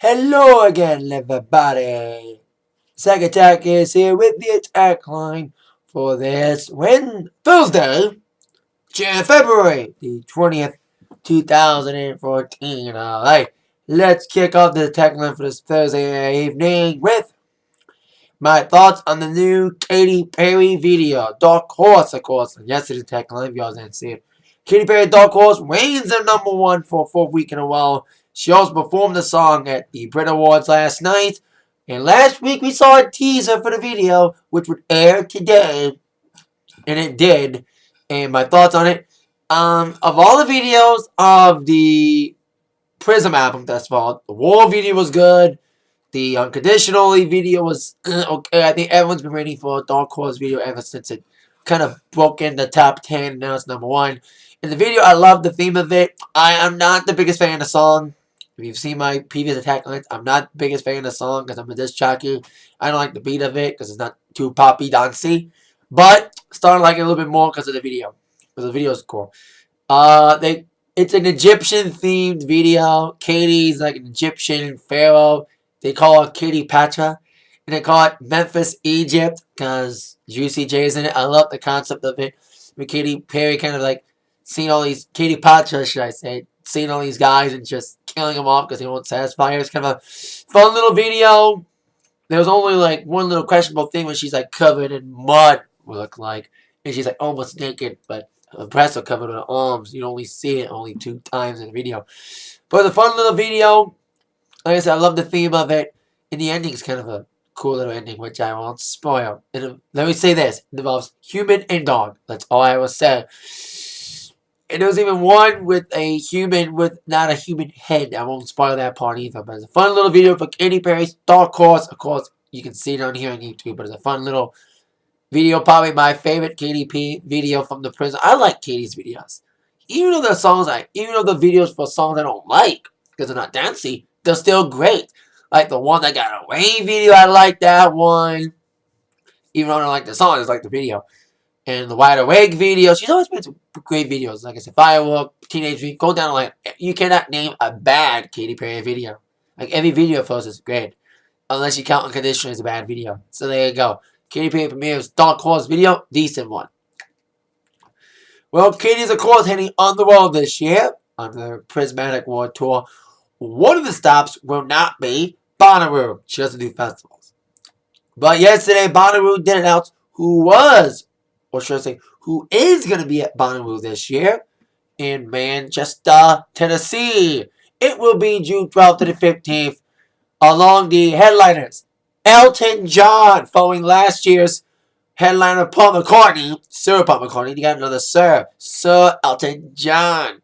Hello again, everybody. Second Attack is here with the Atakline for this Thursday, February the 20th, 2014. Alright, let's kick off the Atakline for this Thursday evening with my thoughts on the new Katy Perry video. Dark Horse, of course. Yesterday's Atakline, if y'all didn't see it. Katy Perry Dark Horse reigns at #1 for a fourth week in a row. She also performed the song at the Brit Awards last night. And last week we saw a teaser for the video, which would air today. And it did. And my thoughts on it. Of all the videos of the Prism album thus far, the War video was good. The Unconditionally video was okay. I think everyone's been waiting for a Dark Horse video ever since it kind of broke in the top 10 and now it's #1. In the video, I love the theme of it. I am not the biggest fan of the song. If you've seen my previous attack lines, I'm not the biggest fan of the song because I'm a disc jockey. I don't like the beat of it because it's not too poppy, dancey. But starting to like it a little bit more because of the video. Because the video is cool. It's an Egyptian-themed video. Katy's like an Egyptian pharaoh. They call it Katy Patra. And they call it Memphis, Egypt. Because Juicy J's in it. I love the concept of it. With Katy Perry kind of like seeing all these, Katy Patra, should I say, seeing all these guys and just killing them off because they won't satisfy her. It's kind of a fun little video. There was only like one little questionable thing when she's like covered in mud, look like. And she's like almost naked, but her breasts are covered with her arms. You only see it only 2 times in the video. But it's a fun little video. Like I said, I love the theme of it. And the ending is kind of a cool little ending, which I won't spoil. Let me say this. It involves human and dog. That's all I will say. And there was even one with a human with not a human head. I won't spoil that part either. But it's a fun little video for Katy Perry's Dark Horse. Of course, you can see it on here on YouTube. But it's a fun little video. Probably my favorite Katy P video from the prison. I like Katy's videos. Even though the videos for songs I don't like, because they're not dancey, they're still great. Like the one that got away video, I like that one. Even though I don't like the song, I just like the video. And the Wide Awake video, she's always made some great videos. Like I said, Firework, Teenage Dream, go down the line. You cannot name a bad Katy Perry video. Like every video of hers is great. Unless you count Unconditional as a bad video. So there you go. Katy Perry premieres Dark Horse video, decent one. Well, Katy's of course heading on the road this year on the Prismatic World Tour. One of the stops will not be Bonnaroo. She doesn't do festivals. But yesterday, Bonnaroo did announce who is going to be at Bonnaroo this year in Manchester, Tennessee. It will be June 12th to the 15th along the headliners. Elton John, following last year's headliner Paul McCartney, Sir Paul McCartney. You got another Sir Elton John.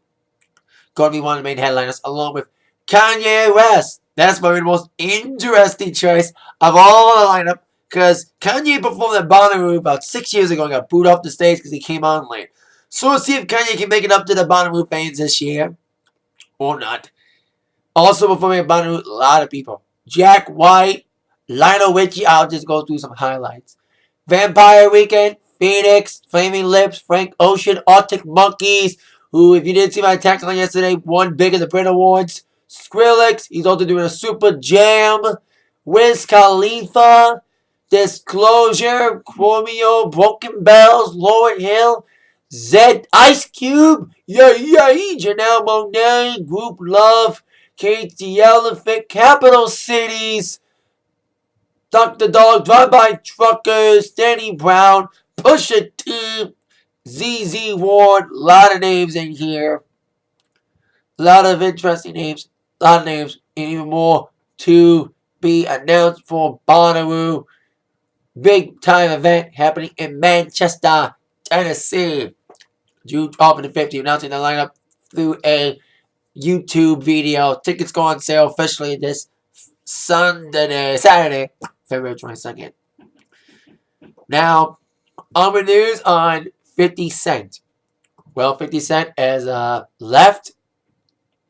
Going to be one of the main headliners along with Kanye West. That's probably the most interesting choice of all the lineup. Because Kanye performed at Bonnaroo about 6 years ago and got booed off the stage because he came on late. So we'll see if Kanye can make it up to the Bonnaroo fans this year. Or not. Also performing at Bonnaroo, a lot of people. Jack White, Lionel Richie. I'll just go through some highlights. Vampire Weekend, Phoenix, Flaming Lips, Frank Ocean, Arctic Monkeys, who, if you didn't see my text line yesterday, won big at the Brit Awards. Skrillex, he's also doing a Super Jam. Wiz Khalifa, Disclosure, Chromeo, Broken Bells, Lauryn Hill, Zed, Ice Cube, Janelle Monáe, Group Love, Katy Elephant, Capital Cities, Dr. Dog, Drive-By Truckers, Danny Brown, Pusha T, ZZ Ward, a lot of names in here. A lot of interesting names, a lot of names, and even more to be announced for Bonnaroo. Big time event happening in Manchester, Tennessee. June 12th and 15th, announcing the lineup through a YouTube video. Tickets go on sale officially this Saturday, February 22nd. Now, on the news on 50 Cent. Well, 50 Cent has left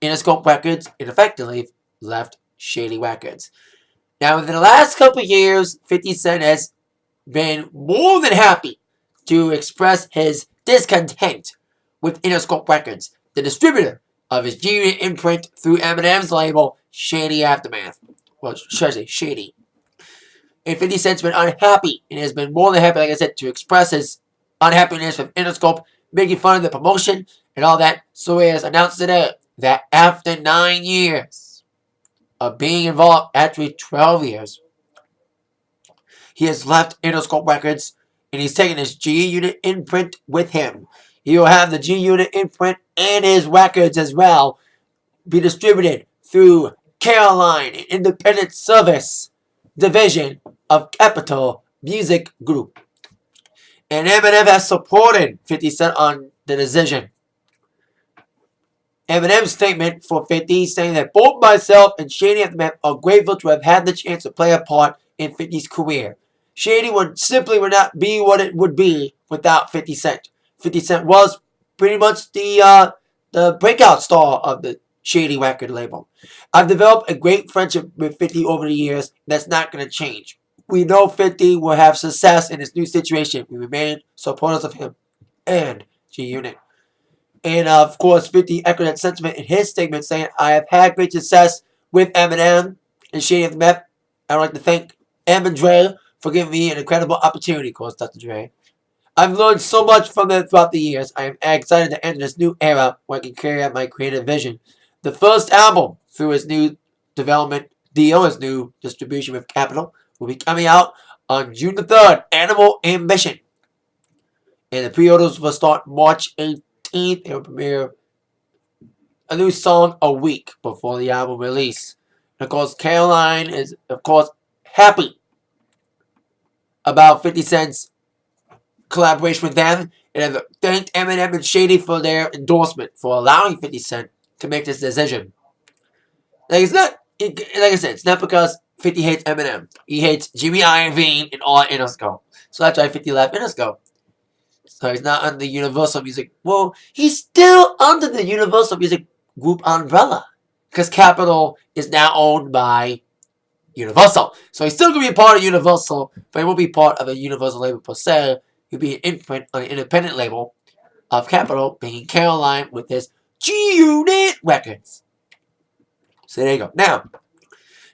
Interscope Records and effectively left Shady Records. Now, within the last couple of years, 50 Cent has been more than happy to express his discontent with Interscope Records, the distributor of his G-Unit imprint through Eminem's label, Shady Aftermath. Well, should I say Shady? And 50 Cent's been unhappy, and has been more than happy, like I said, to express his unhappiness with Interscope, making fun of the promotion and all that. So he has announced today that after 9 years of being involved, actually 12 years, he has left Interscope Records, and he's taking his G-Unit imprint with him. He will have the G-Unit imprint and his records as well be distributed through Caroline, an independent service division of Capitol Music Group. And Eminem has supported 50 Cent on the decision. Eminem's statement for 50 saying that both myself and Shady are grateful to have had the chance to play a part in 50's career. Shady would not be what it would be without 50 Cent. 50 Cent was pretty much the breakout star of the Shady record label. I've developed a great friendship with 50 over the years. That's not going to change. We know 50 will have success in his new situation. We remain supporters of him and G-Unit. And of course, 50 echoed that sentiment in his statement, saying, I have had great success with Eminem and Shady Aftermath. I would like to thank Em and Dre for giving me an incredible opportunity, of course, Dr. Dre. I've learned so much from them throughout the years. I am excited to enter this new era where I can carry out my creative vision. The first album through his new development deal, his new distribution with Capitol, will be coming out on June the 3rd, Animal Ambition. And the pre-orders will start March 18th. It will premiere a new song a week before the album release. And of course, Caroline is, of course, happy about 50 Cent's collaboration with them, and have thanked Eminem and Shady for their endorsement for allowing 50 Cent to make this decision. Like I said, it's not because 50 hates Eminem. He hates Jimmy Iovine and all Interscope. So that's why 50 left Interscope. So he's not under Universal Music. Well, he's still under the Universal Music Group umbrella, because Capitol is now owned by Universal. So he's still going to be a part of Universal, but he won't be part of a Universal label per se. He'll be an imprint on an independent label of Capitol, being Caroline with his G-Unit Records. So there you go. Now,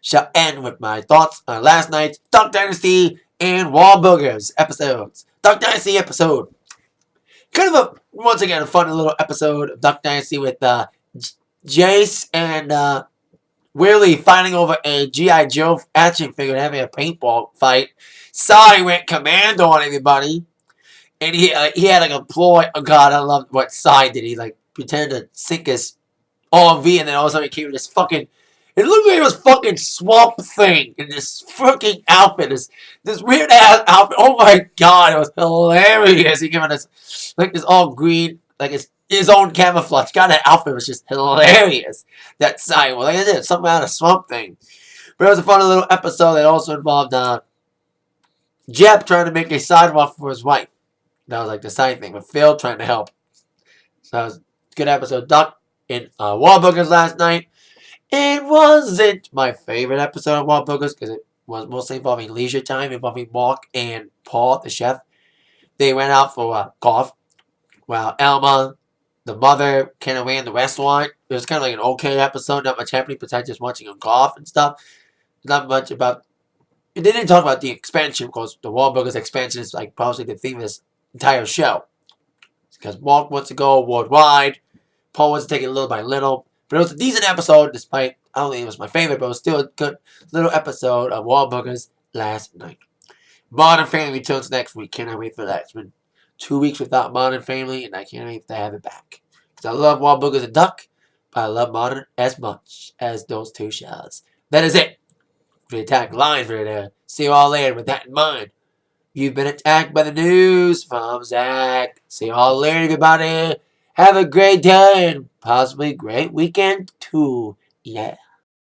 shall end with my thoughts on last night's Duck Dynasty and Wahlburgers episodes. Duck Dynasty episode. Kind of once again, a fun little episode of Duck Dynasty with Jace and Willie fighting over a G.I. Joe action figure and having a paintball fight. Sai went commando on everybody. And he had like a ploy. Oh God, I love what Sai did. He like pretended to sink his RV, and then all of a sudden he came with this fucking. It looked like it was fucking Swamp Thing in this fucking outfit. This weird ass outfit. Oh my God, it was hilarious. He gave it this all green, like his own camouflage. God, that outfit was just hilarious. That Sai, well, like I said, something out of Swamp Thing. But it was a fun little episode that also involved Jeb trying to make a sidewalk for his wife. That was like the side thing, but Phil trying to help. So it was a good episode. Duck in Wahlburgers last night. It wasn't my favorite episode of Wahlburgers because it was mostly involving leisure time, involving Mark and Paul, the chef. They went out for golf, while Elma, the mother, came away in the restaurant. It was kind of like an okay episode, not much happening besides just watching them golf and stuff. Not much about. They didn't talk about the expansion because the Wahlburgers expansion is like probably the theme of this entire show. Because Mark wants to go worldwide. Paul wants to take it little by little. But it was a decent episode, despite, I don't think it was my favorite, but it was still a good little episode of Wahlburgers last night. Modern Family returns next week. Cannot wait for that. It's been 2 weeks without Modern Family, and I can't wait to have it back. Because I love Wahlburgers and Duck, but I love Modern as much as those two shows. That is it for the Atakline for today. See you all later with that in mind. You've been attacked by the news from Zach. See you all later, everybody. Have a great day and possibly great weekend too. Yeah.